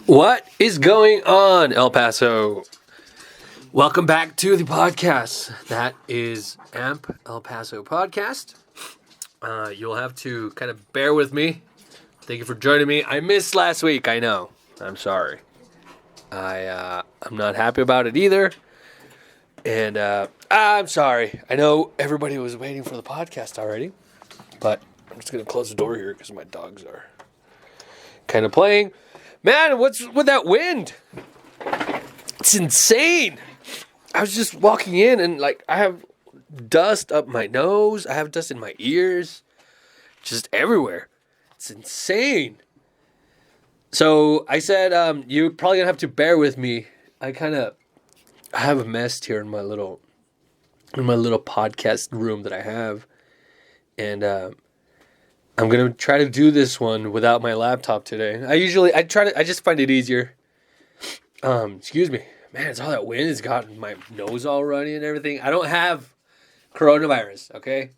What is going on, El Paso? Welcome back to the podcast. That is AMP El Paso Podcast. You'll have to kind of bear with me. Thank you for joining me. I missed last week, I know. I'm sorry. I'm not happy about it either. And I'm sorry. I know everybody was waiting for the podcast already. But I'm just going to close the door here because my dogs are kind of playing. Man, what's with that wind? It's insane. I was just walking in and I have dust up my nose. I have dust in my ears. Just everywhere. It's insane. So I said, you're probably going to have to bear with me. I have a mess here in my little podcast room that I have. And I'm going to try to do this one without my laptop today. I just find it easier. Excuse me. Man, it's all that wind has gotten my nose all runny and everything. I don't have coronavirus, okay?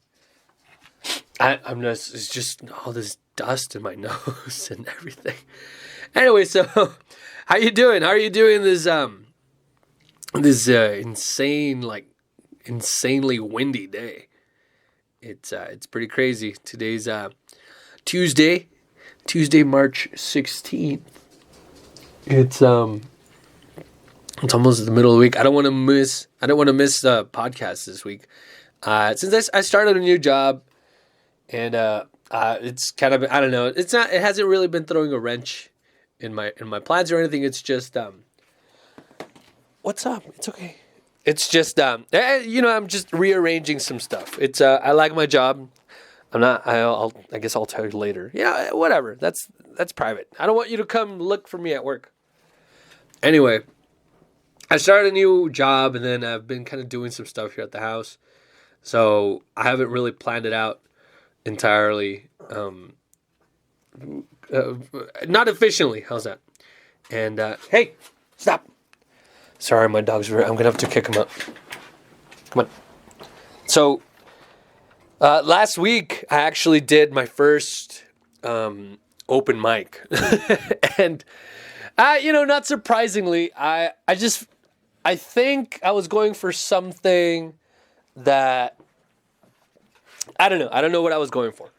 It's just all this dust in my nose and everything. Anyway, so how you doing? How are you doing this insanely windy day? It's pretty crazy. Today's Tuesday, March 16th. It's almost the middle of the week. I don't want to miss podcasts this week. Since I started a new job, and it's kind of, I don't know. It hasn't really been throwing a wrench in my plans or anything. It's just what's up? It's okay. It's just I'm just rearranging some stuff. It's I like my job. I guess I'll tell you later. Yeah, whatever. That's private. I don't want you to come look for me at work. Anyway, I started a new job and then I've been kind of doing some stuff here at the house. So I haven't really planned it out entirely. Not efficiently. How's that? And hey, stop. Sorry, my dog's I'm gonna have to kick him up. Come on. So last week I actually did my first open mic, and not surprisingly, I think I was going for something that I don't know. I don't know what I was going for.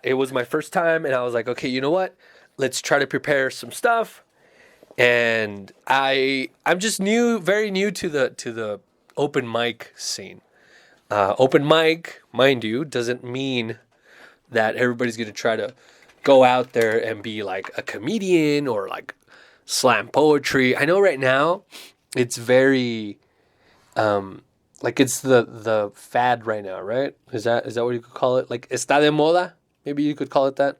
It was my first time, and I was like, okay, you know what? Let's try to prepare some stuff. And I'm just very new to the open mic scene. Open mic, mind you, doesn't mean that everybody's going to try to go out there and be like a comedian or like slam poetry. I know right now it's very it's the fad right now, right? Is that what you could call it? Like está de moda? Maybe you could call it that.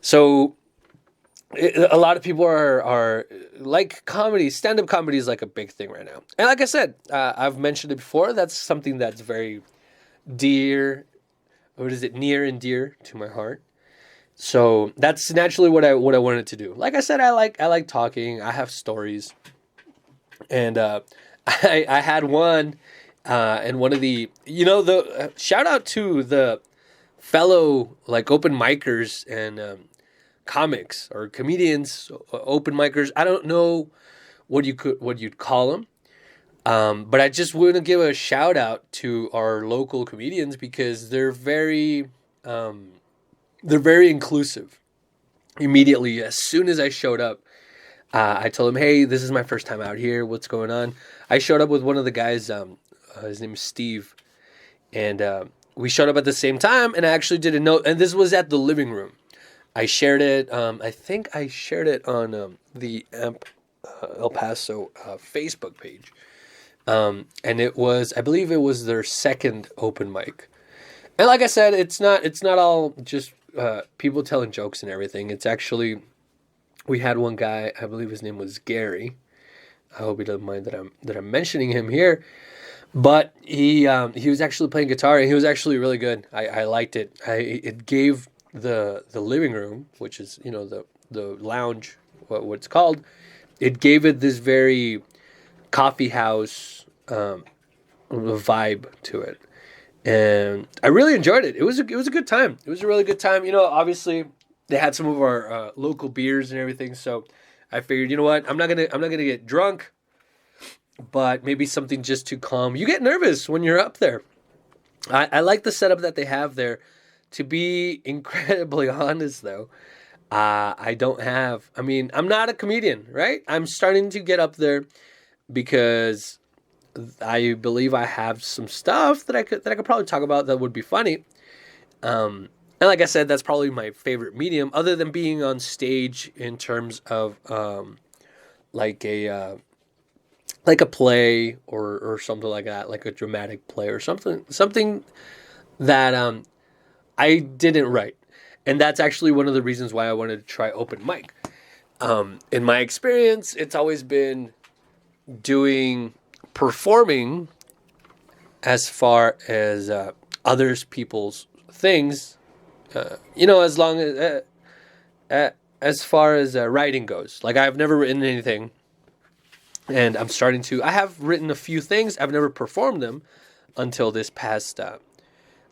So a lot of people are like comedy. Stand-up comedy is like a big thing right now. And like I said, I've mentioned it before. That's something that's very near and dear to my heart. So that's naturally what I wanted to do. Like I said, I like talking. I have stories. And I had one, and one of the shout out to the fellow like open micers and comics or comedians, open micers. I don't know what you'd call them, but I just want to give a shout out to our local comedians because they're very inclusive. Immediately, as soon as I showed up, I told them, "Hey, this is my first time out here. What's going on?" I showed up with one of the guys. His name is Steve, and we showed up at the same time. And I actually did a note, and this was at the living room. I shared it. I think I shared it on the AMP El Paso Facebook page, and I believe it was their second open mic. And like I said, it's not all just people telling jokes and everything. It's actually, we had one guy. I believe his name was Gary. I hope he doesn't mind that I'm mentioning him here. But he was actually playing guitar, and he was actually really good. I liked it. It gave the living room, which is the lounge, what it's called, it gave it this very coffee house vibe to it, and I really enjoyed it. It was a good time. It was a really good time. Obviously they had some of our local beers and everything. So I figured, you know what, I'm not gonna get drunk, but maybe something just to calm. You get nervous when you're up there. I like the setup that they have there. To be incredibly honest, though, I don't have. I mean, I'm not a comedian, right? I'm starting to get up there because I believe I have some stuff that I could probably talk about that would be funny. And like I said, that's probably my favorite medium, other than being on stage in terms of like a play or something like that, like a dramatic play or something that I didn't write, and that's actually one of the reasons why I wanted to try open mic. In my experience, it's always been doing performing as far as others people's things. As long as far as writing goes, like I've never written anything, and I'm starting to. I have written a few things. I've never performed them until this past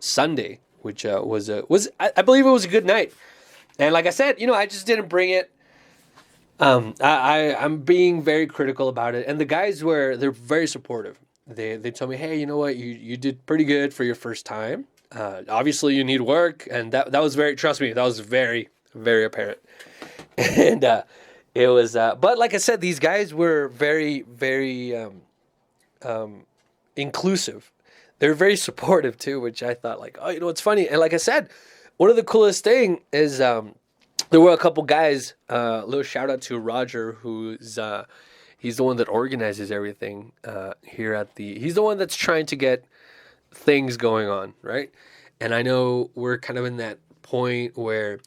Sunday, which I believe it was a good night. And like I said, I just didn't bring it. I'm being very critical about it, and the guys they're very supportive. They told me, hey, you know what, you did pretty good for your first time. Obviously, you need work, and that was trust me, that was very, very apparent. And it was, but like I said, these guys were very, very inclusive. They're very supportive too, which I thought like, oh, it's funny. And like I said, one of the coolest thing is there were a couple guys. Little shout out to Roger, who's he's the one that organizes everything here at the. He's the one that's trying to get things going on, right? And I know we're kind of in that point where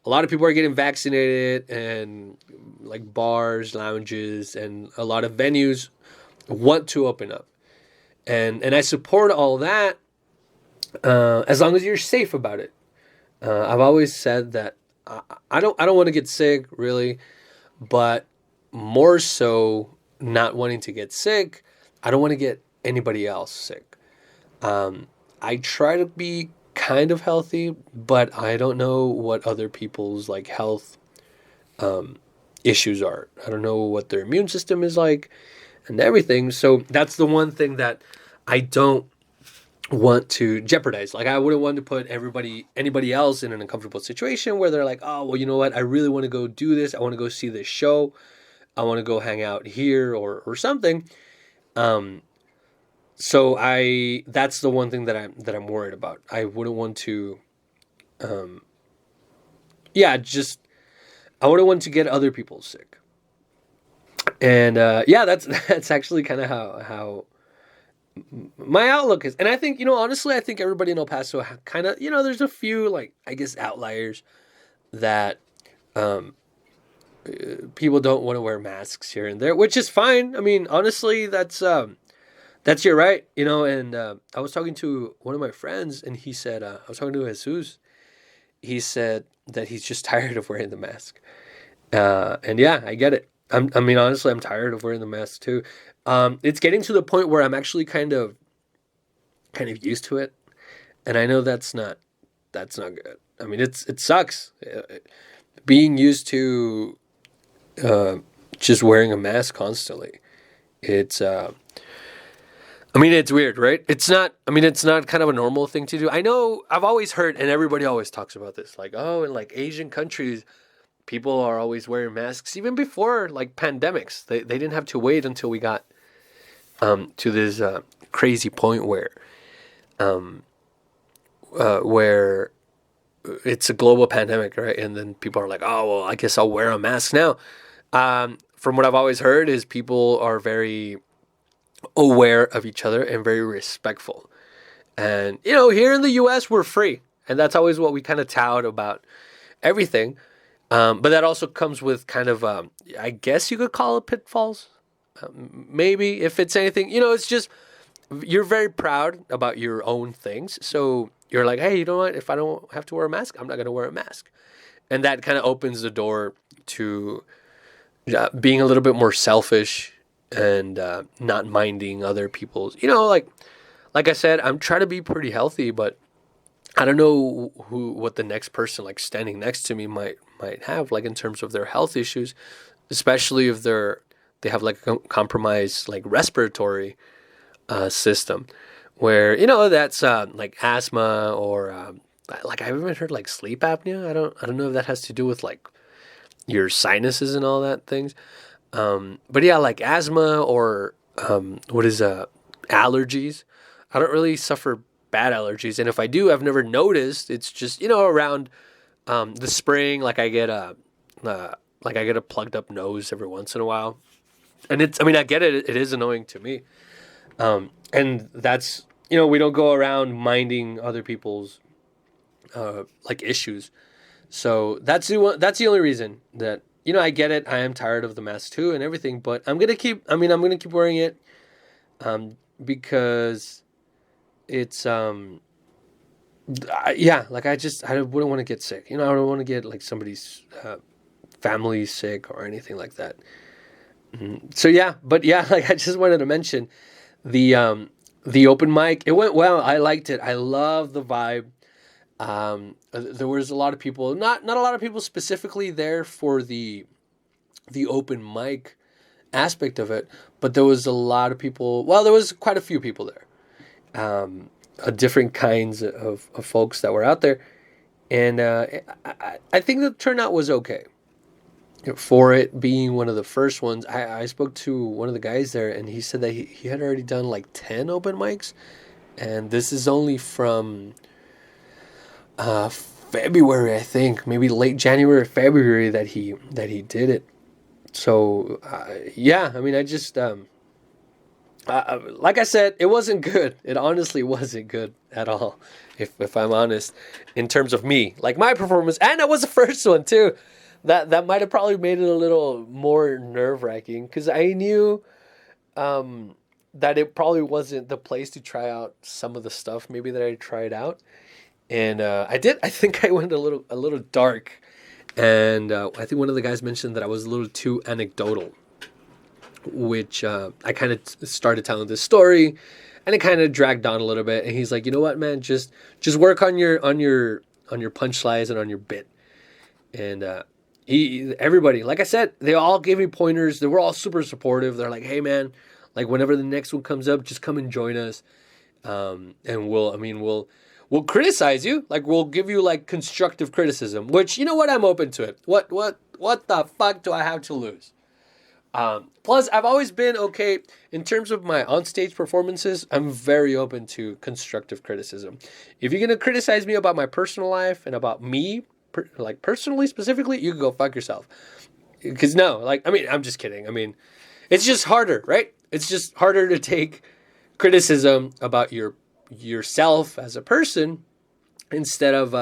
a lot of people are getting vaccinated, and like bars, lounges, and a lot of venues want to open up. And I support all that as long as you're safe about it. I've always said that I don't want to get sick, really, but more so not wanting to get sick, I don't want to get anybody else sick. I try to be kind of healthy, but I don't know what other people's like health issues are. I don't know what their immune system is like and everything. So that's the one thing that I don't want to jeopardize. Like I wouldn't want to put anybody else in an uncomfortable situation where they're like, oh, well, you know what? I really want to go do this. I want to go see this show. I want to go hang out here or something. So that's the one thing that I'm worried about. I wouldn't want to, I wouldn't want to get other people sick. And that's actually kind of how my outlook is. And I think, honestly, I think everybody in El Paso kind of, there's a few like I guess outliers that people don't want to wear masks here and there, which is fine. I mean, honestly, that's your right, and I was talking to one of my friends, and he said, I was talking to Jesus. He said that he's just tired of wearing the mask. And yeah, I get it. Honestly, I'm tired of wearing the mask too. It's getting to the point where I'm actually kind of used to it. And I know that's not good. I mean, it sucks. Being used to just wearing a mask constantly. It's weird, right? It's not kind of a normal thing to do. I know I've always heard, and everybody always talks about this, like, oh, in like Asian countries, people are always wearing masks. Even before like pandemics, they didn't have to wait until we got to this crazy point where it's a global pandemic, right? And then people are like, oh, well, I guess I'll wear a mask now. From what I've always heard is people are very aware of each other and very respectful. And, here in the U.S., we're free. And that's always what we kind of tout about everything. But that also comes with kind of, I guess you could call it pitfalls. Maybe if it's anything, it's just, you're very proud about your own things. So you're like, hey, you know what? If I don't have to wear a mask, I'm not going to wear a mask. And that kind of opens the door to being a little bit more selfish and not minding other people's, like I said, I'm trying to be pretty healthy, but I don't know what the next person like standing next to me might have like in terms of their health issues, especially if they have like a compromised like respiratory system, where that's like asthma or like I've even heard like sleep apnea. I don't know if that has to do with like your sinuses and all that things. But yeah, like asthma or what is allergies. I don't really suffer bad allergies, and if I do, I've never noticed. It's just around the spring, like I get a plugged up nose every once in a while, and it's. I mean, I get it. It is annoying to me, and that's we don't go around minding other people's like issues. So that's the only reason that I get it. I am tired of the mask too and everything, but I'm gonna keep. I mean, I'm gonna keep wearing it, because it's yeah. Like I wouldn't want to get sick. I don't want to get like somebody's family sick or anything like that. So yeah, but yeah, like I just wanted to mention the open mic. It went well. I liked it. I love the vibe. There was a lot of people, not a lot of people specifically there for the open mic aspect of it, but there was a lot of people. Well, there was quite a few people there, different kinds of folks that were out there, and I think the turnout was okay for it being one of the first ones. I spoke to one of the guys there, and he said that he had already done like 10 open mics, and this is only from February, I think, maybe late January or February that he did it. So yeah, I mean, I just like I said, it wasn't good. It honestly wasn't good at all, if I'm honest, in terms of me, like my performance, and it was the first one too. That might have probably made it a little more nerve wracking because I knew that it probably wasn't the place to try out some of the stuff maybe that I tried out. And I did. I think I went a little dark, and I think one of the guys mentioned that I was a little too anecdotal, which I kind of started telling this story, and it kind of dragged on a little bit. And he's like, "You know what, man? Just work on your punchlines and on your bit." And everybody, like I said, they all gave me pointers. They were all super supportive. They're like, "Hey, man, like whenever the next one comes up, just come and join us, and we'll criticize you. Like we'll give you like constructive criticism, which you know what, I'm open to it. What the fuck do I have to lose? Plus, I've always been okay in terms of my onstage performances. I'm very open to constructive criticism. If you're gonna criticize me about my personal life and about me, like personally specifically, you can go fuck yourself. Because no, like I mean, I'm just kidding. I mean, it's just harder, right? It's just harder to take criticism about yourself as a person instead of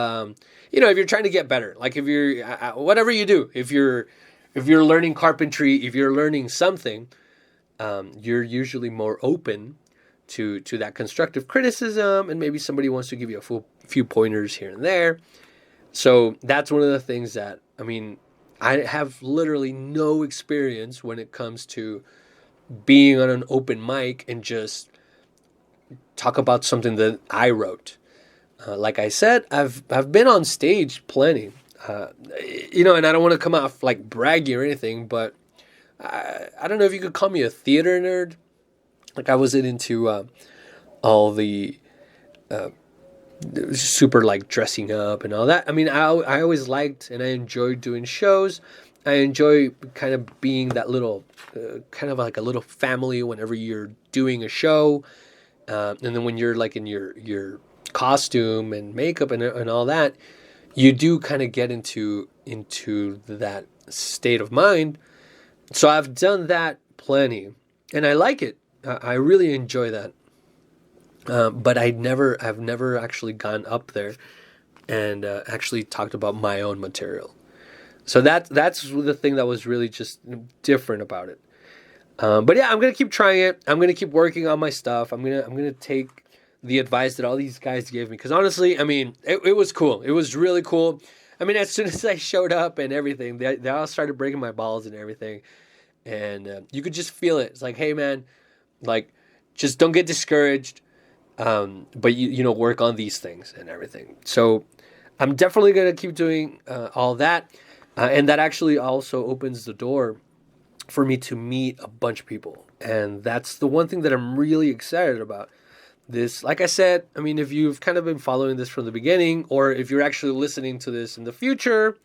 if you're trying to get better, like if you're whatever you do, if you're learning carpentry, if you're learning something, you're usually more open to that constructive criticism, and maybe somebody wants to give you a few pointers here and there. So that's one of the things that I mean, I have literally no experience when it comes to being on an open mic and just talk about something that I wrote. Like I said, I've been on stage plenty, and I don't want to come off like braggy or anything, but I don't know if you could call me a theater nerd. Like I wasn't into all the super like dressing up and all that. I mean, I always liked and I enjoyed doing shows. I enjoy kind of being that little, kind of like a little family whenever you're doing a show. And then when you're like in your costume and makeup and all that, you do kind of get into that state of mind. So I've done that plenty, and I like it. I really enjoy that. But I've never actually gone up there and actually talked about my own material. So that's the thing that was really just different about it. But yeah, I'm gonna keep trying it. I'm gonna keep working on my stuff. I'm gonna take the advice that all these guys gave me, because honestly, I mean, it was cool. It was really cool. I mean, as soon as I showed up and everything, they all started breaking my balls and everything, and you could just feel it. It's like, hey man, like, just don't get discouraged. but work on these things and everything. So I'm definitely going to keep doing all that. And that actually also opens the door for me to meet a bunch of people. And that's the one thing that I'm really excited about. This, like I said, I mean, if you've kind of been following this from the beginning, or if you're actually listening to this in the future,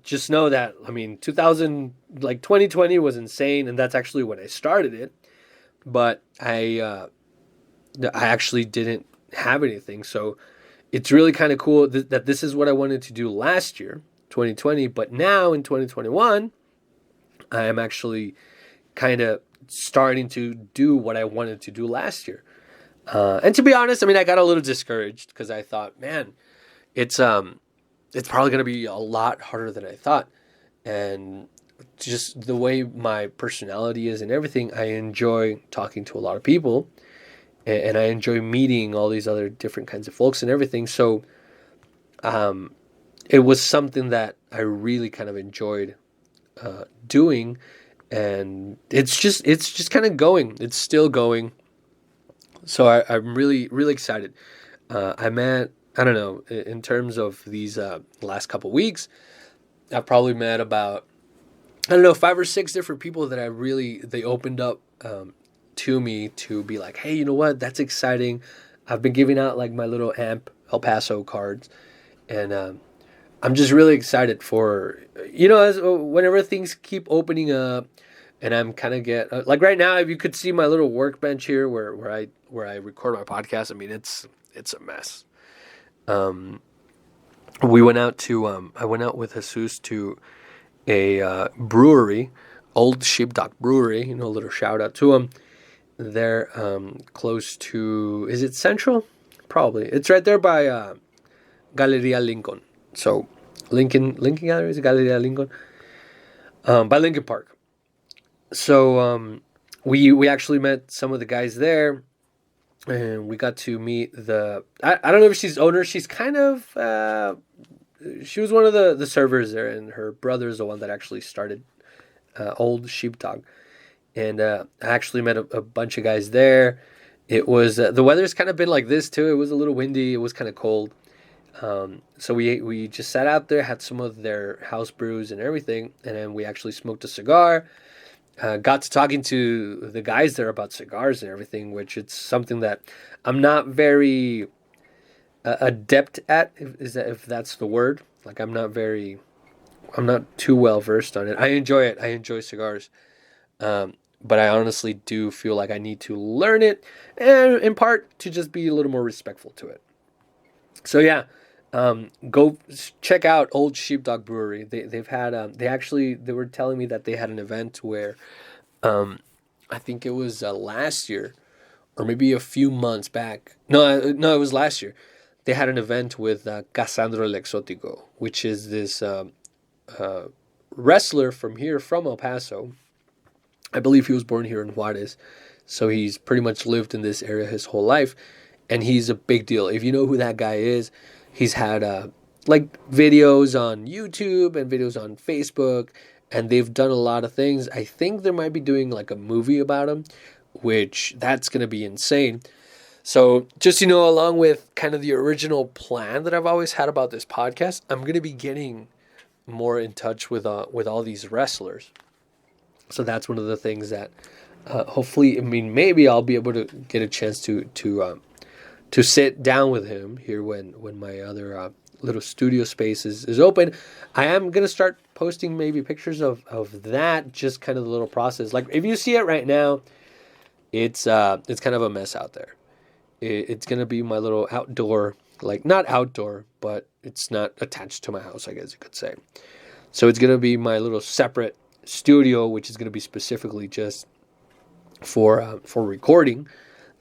just know that, I mean, 2020 was insane, and that's actually when I started it. But I actually didn't have anything, so it's really kind of cool that this is what I wanted to do last year, 2020. But now in 2021, I am actually kind of starting to do what I wanted to do last year. And to be honest, I mean, I got a little discouraged because I thought, man, it's probably going to be a lot harder than I thought. And just the way my personality is and everything, I enjoy talking to a lot of people, and I enjoy meeting all these other different kinds of folks and everything. So it was something that I really kind of enjoyed doing, and it's just kind of going. It's still going. So I'm really, really excited. I'm at, I don't know, in terms of these last couple weeks, I've probably met about, I don't know, 5 or 6 different people that they opened up to me to be like, hey, you know what? That's exciting. I've been giving out like my little AMP El Paso cards, and I'm just really excited for, as whenever things keep opening up, and I'm kind of get like right now, if you could see my little workbench here where I record my podcast, I mean, it's a mess. We went out to I went out with Jesus to a brewery, Old Sheepdog Brewery. A little shout out to them. They're close to, is it Central? Probably. It's right there by Galeria Lincoln. So Lincoln Gallery, is it Galeria Lincoln? By Lincoln Park. So we actually met some of the guys there, and we got to meet I don't know if she's owner. She's kind of she was one of the servers there, and her brother is the one that actually started Old Sheepdog. And I actually met a bunch of guys there. It was the weather's kind of been like this too. It was a little windy. It was kind of cold. So we just sat out there, had some of their house brews and everything, and then we actually smoked a cigar. Got to talking to the guys there about cigars and everything, which it's something that I'm not very adept at, if that's the word. Like I'm not too well versed on it. I enjoy it. I enjoy cigars. But I honestly do feel like I need to learn it, and in part to just be a little more respectful to it. So yeah, go check out Old Sheepdog Brewery. They've had they were telling me that they had an event where I think it was last year, or maybe a few months back. No, it was last year. They had an event with Casandro El Exótico, which is this wrestler from El Paso. I believe he was born here in Juarez, so he's pretty much lived in this area his whole life, and he's a big deal. If you know who that guy is, he's had like videos on YouTube and videos on Facebook, and they've done a lot of things. I think they might be doing like a movie about him, which that's going to be insane. So just, along with kind of the original plan that I've always had about this podcast, I'm going to be getting more in touch with all these wrestlers. So that's one of the things that hopefully, I mean, maybe I'll be able to get a chance to sit down with him here when my other little studio space is open. I am going to start posting maybe pictures of that, just kind of the little process. Like if you see it right now, it's kind of a mess out there. It's going to be my little outdoor, like not outdoor, but it's not attached to my house, I guess you could say. So it's going to be my little separate studio, which is going to be specifically just for recording.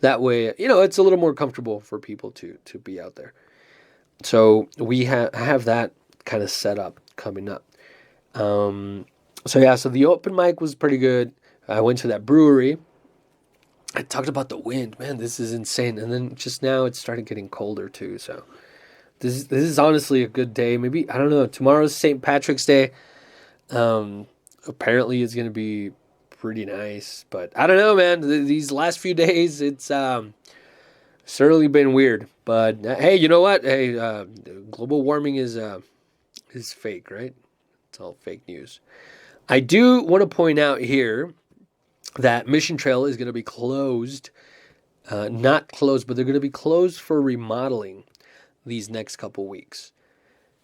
That way, it's a little more comfortable for people to be out there. So I have that kind of set up coming up. So the open mic was pretty good. I went to that brewery. I talked about the wind. Man, this is insane. And then just now it started getting colder too. So this is honestly a good day. Maybe, I don't know, tomorrow's St. Patrick's Day. Apparently it's going to be pretty nice, but I don't know, man. These last few days, it's Certainly been weird, but hey, you know what? Hey, global warming is fake, right? It's all fake news. I do want to point out here that Mission Trail is going to be closed, not closed, but they're going to be closed for remodeling these next couple weeks.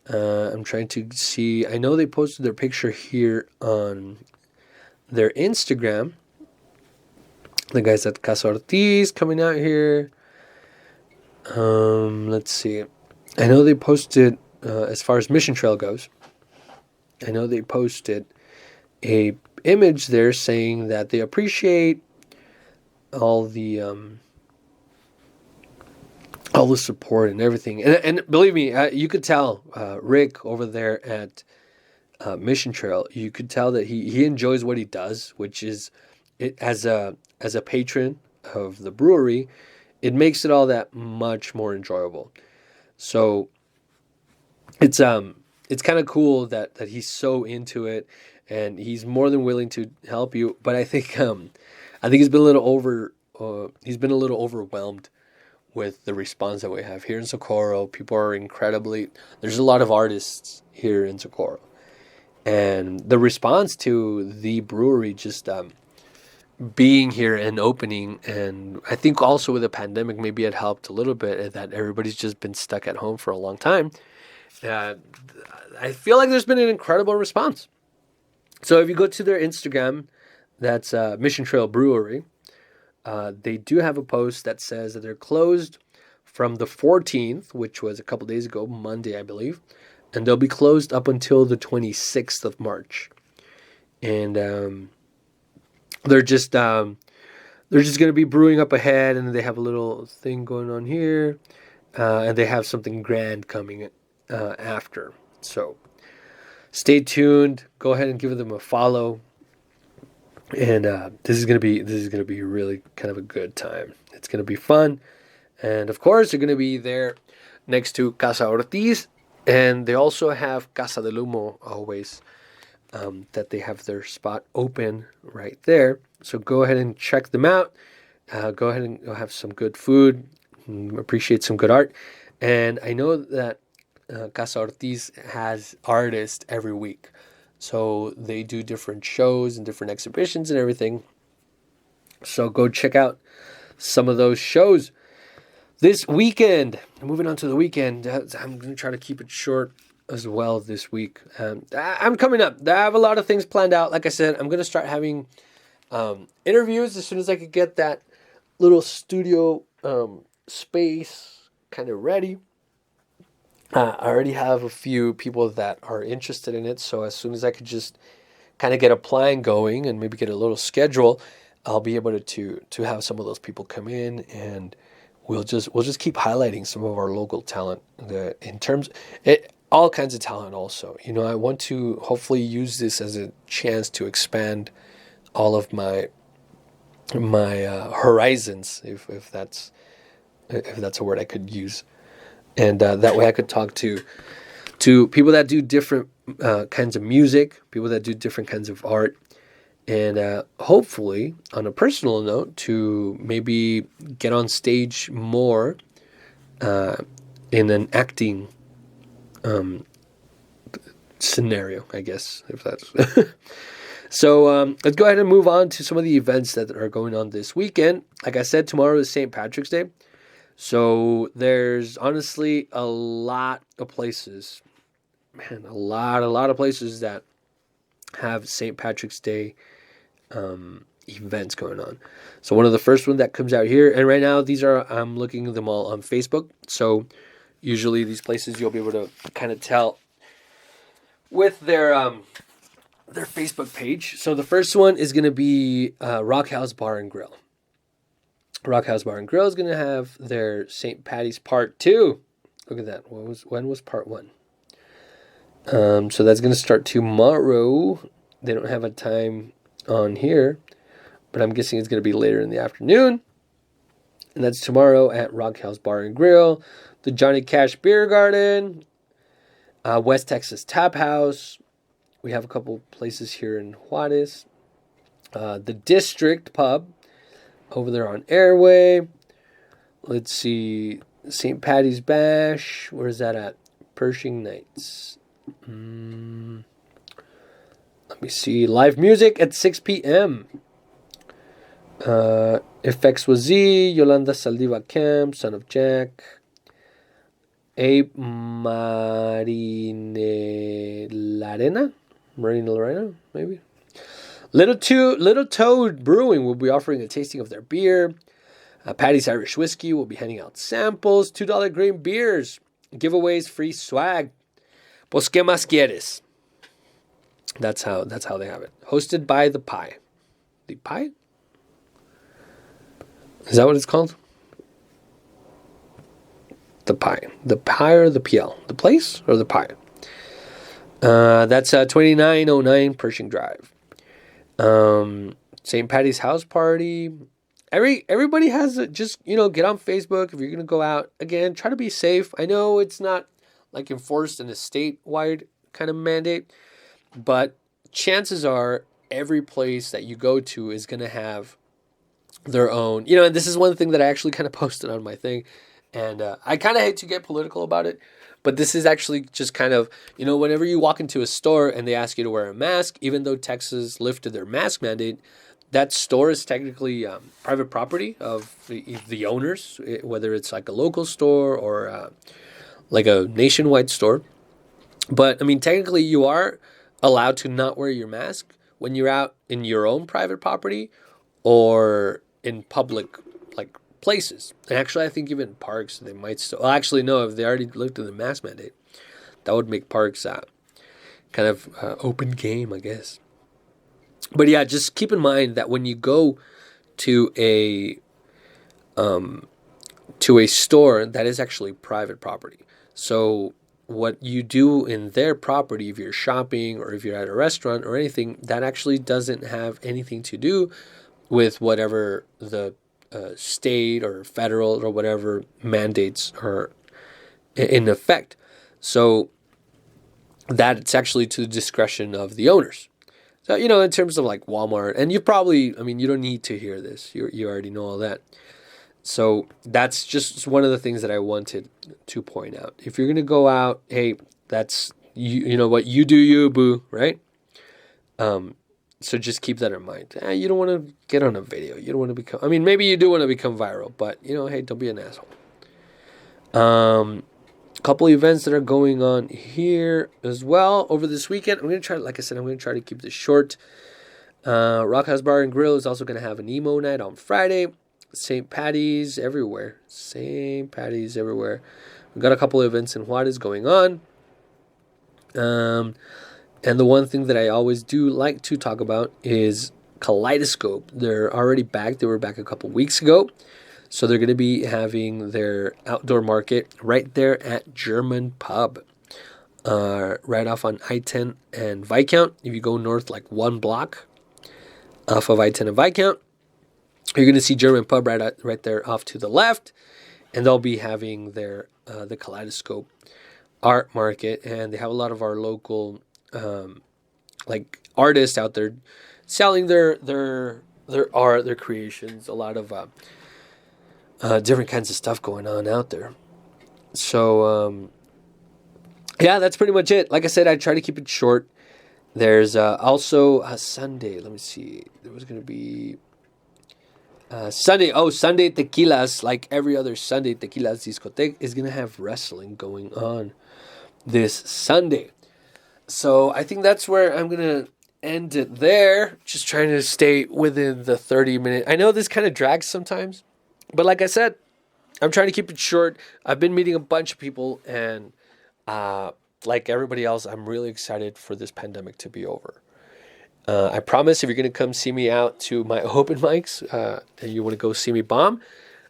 I'm trying to see. I know they posted their picture here on their Instagram. The guys at Casa Ortiz coming out here. Let's see. I know they posted, as far as Mission Trail goes, I know they posted a image there saying that they appreciate all the support and everything. And believe me, you could tell Rick over there at Mission Trail. You could tell that he enjoys what he does, which is it as a patron of the brewery. It makes it all that much more enjoyable. So it's kind of cool that he's so into it, and he's more than willing to help you. But I think he's been a little overwhelmed with the response that we have here in Socorro. People are incredibly. There's a lot of artists here in Socorro, and the response to the brewery just being here and opening, and I think also with the pandemic, maybe it helped a little bit that everybody's just been stuck at home for a long time. I feel like there's been an incredible response. So if you go to their Instagram, that's Mission Trail Brewery, they do have a post that says that they're closed from the 14th, which was a couple days ago, Monday, I believe, and they'll be closed up until the 26th of March. And they're just going to be brewing up ahead, and they have a little thing going on here, and they have something grand coming after. So stay tuned. Go ahead and give them a follow. And this is gonna be really kind of a good time. It's gonna be fun, and of course they're gonna be there next to Casa Ortiz, and they also have Casa del Humo always. That they have their spot open right there. So go ahead and check them out. Go ahead and have some good food. Appreciate some good art. And I know that Casa Ortiz has artists every week. So they do different shows and different exhibitions and everything. So go check out some of those shows this weekend. Moving on to the weekend, I'm going to try to keep it short as well this week. I'm coming up. I have a lot of things planned out. Like I said, I'm going to start having interviews as soon as I could get that little studio space kind of ready. I already have a few people that are interested in it, so as soon as I could just kind of get a plan going and maybe get a little schedule, I'll be able to have some of those people come in, and we'll just keep highlighting some of our local talent. All kinds of talent also. I want to hopefully use this as a chance to expand all of my horizons, if that's a word I could use. And that way I could talk to people that do different kinds of music, people that do different kinds of art, and hopefully, on a personal note, to maybe get on stage more in an acting scenario, I guess, if that's... So let's go ahead and move on to some of the events that are going on this weekend. Like I said, tomorrow is St. Patrick's Day. So there's honestly a lot of places, a lot of places that have St. Patrick's Day events going on. So one of the first one that comes out here, and right now I'm looking at them all on Facebook. So usually these places you'll be able to kind of tell with their Facebook page. So the first one is going to be Rock House Bar and Grill. Rock House Bar and Grill is going to have their St. Patty's Part 2. Look at that. When was Part 1? So that's going to start tomorrow. They don't have a time on here, but I'm guessing it's going to be later in the afternoon. And that's tomorrow at Rock House Bar and Grill, the Johnny Cash Beer Garden, West Texas Tap House. We have a couple places here in Juarez. The District Pub over there on Airway. Let's see. St. Patty's Bash. Where's that at? Pershing Nights. Let me see. Live music at 6 p.m. FX was Z. Yolanda Saldiva Camp. Son of Jack. Abe Marina Lorena, maybe. Little Toad Brewing will be offering a tasting of their beer. Patty's Irish Whiskey will be handing out samples. $2 green beers. Giveaways, free swag. Pues que más quieres? That's how they have it. Hosted by The Pie. The Pie? Is that what it's called? The Pie. The Pie or the PL? The place or the Pie? That's 2909 Pershing Drive. St. Patty's House Party. Everybody has it. Just, get on Facebook if you're going to go out. Again, try to be safe. I know it's not like enforced in a statewide kind of mandate, but chances are every place that you go to is going to have their own, and this is one thing that I actually kind of posted on my thing. And I kind of hate to get political about it, but this is actually just kind of, whenever you walk into a store and they ask you to wear a mask, even though Texas lifted their mask mandate, that store is technically private property of the owners, whether it's like a local store or like a nationwide store. But, technically you are allowed to not wear your mask when you're out in your own private property or in public, like, places. And actually, I think even parks, they might still... Well, actually, no, if they already looked at the mask mandate, that would make parks kind of open game, I guess. But yeah, just keep in mind that when you go to a store, that is actually private property. So what you do in their property, if you're shopping or if you're at a restaurant or anything, that actually doesn't have anything to do with whatever the state or federal or whatever mandates are in effect. So that it's actually to the discretion of the owners. So, in terms of like Walmart, and you probably, you don't need to hear this. You already know all that. So that's just one of the things that I wanted to point out. If you're going to go out, hey, that's, you know what, you do you, boo, right? So just keep that in mind. You don't want to get on a video. You don't want to become... maybe you do want to become viral, but, hey, don't be an asshole. Couple events that are going on here as well over this weekend. I'm going to try, like I said, I'm going to try to keep this short. Rockhouse Bar and Grill is also going to have an emo night on Friday. St. Patty's everywhere. St. Patty's everywhere. We've got a couple of events in Juarez going on. And the one thing that I always do like to talk about is Kaleidoscope. They're already back. They were back a couple weeks ago. So they're going to be having their outdoor market right there at German Pub. Right off on I-10 and Viscount. If you go north like one block off of I-10 and Viscount, you're going to see German Pub right there off to the left. And they'll be having their the Kaleidoscope art market. And they have a lot of our local... like artists out there selling their art, their creations, a lot of different kinds of stuff going on out there. So yeah, that's pretty much it. Like I said, I try to keep it short. There's also a Sunday. Let me see. There was going to be Sunday. Oh, Sunday Tequilas. Like every other Sunday, Tequilas Discotheque is going to have wrestling going on this Sunday. So I think that's where I'm going to end it there. Just trying to stay within the 30-minute. I know this kind of drags sometimes. But like I said, I'm trying to keep it short. I've been meeting a bunch of people. And like everybody else, I'm really excited for this pandemic to be over. I promise if you're going to come see me out to my open mics and you want to go see me bomb,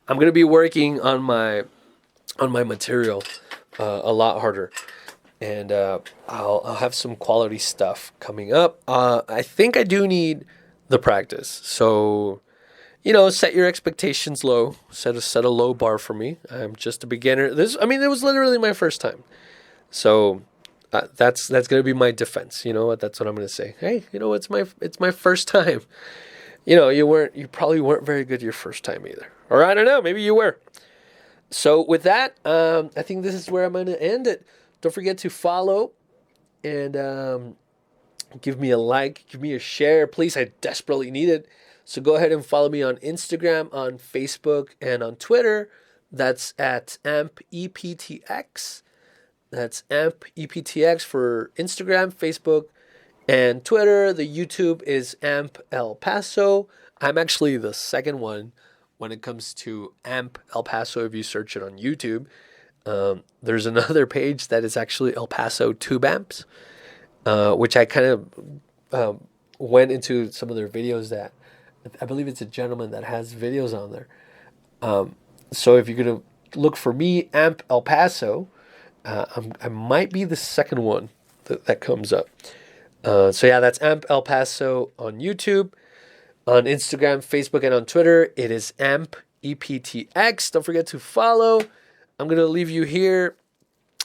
I'm going to be working on my material a lot harder. And I'll have some quality stuff coming up. I think I do need the practice. So, set your expectations low. Set a low bar for me. I'm just a beginner. It was literally my first time. So that's going to be my defense. That's what I'm going to say. Hey, it's my first time. You probably weren't very good your first time either. Or I don't know, maybe you were. So with that, I think this is where I'm going to end it. Don't forget to follow and give me a like, give me a share, please. I desperately need it. So go ahead and follow me on Instagram, on Facebook, and on Twitter. That's at AmpEPTX. That's AmpEPTX for Instagram, Facebook, and Twitter. The YouTube is Amp El Paso. I'm actually the second one when it comes to Amp El Paso if you search it on YouTube. There's another page that is actually El Paso Tube Amps, which I kind of went into some of their videos that I believe it's a gentleman that has videos on there. So if you're going to look for me, Amp El Paso, I might be the second one that comes up. So yeah, that's Amp El Paso on YouTube, on Instagram, Facebook, and on Twitter. It is Amp EPTX. Don't forget to follow. I'm going to leave you here,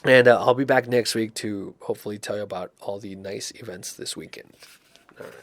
and I'll be back next week to hopefully tell you about all the nice events this weekend. All right.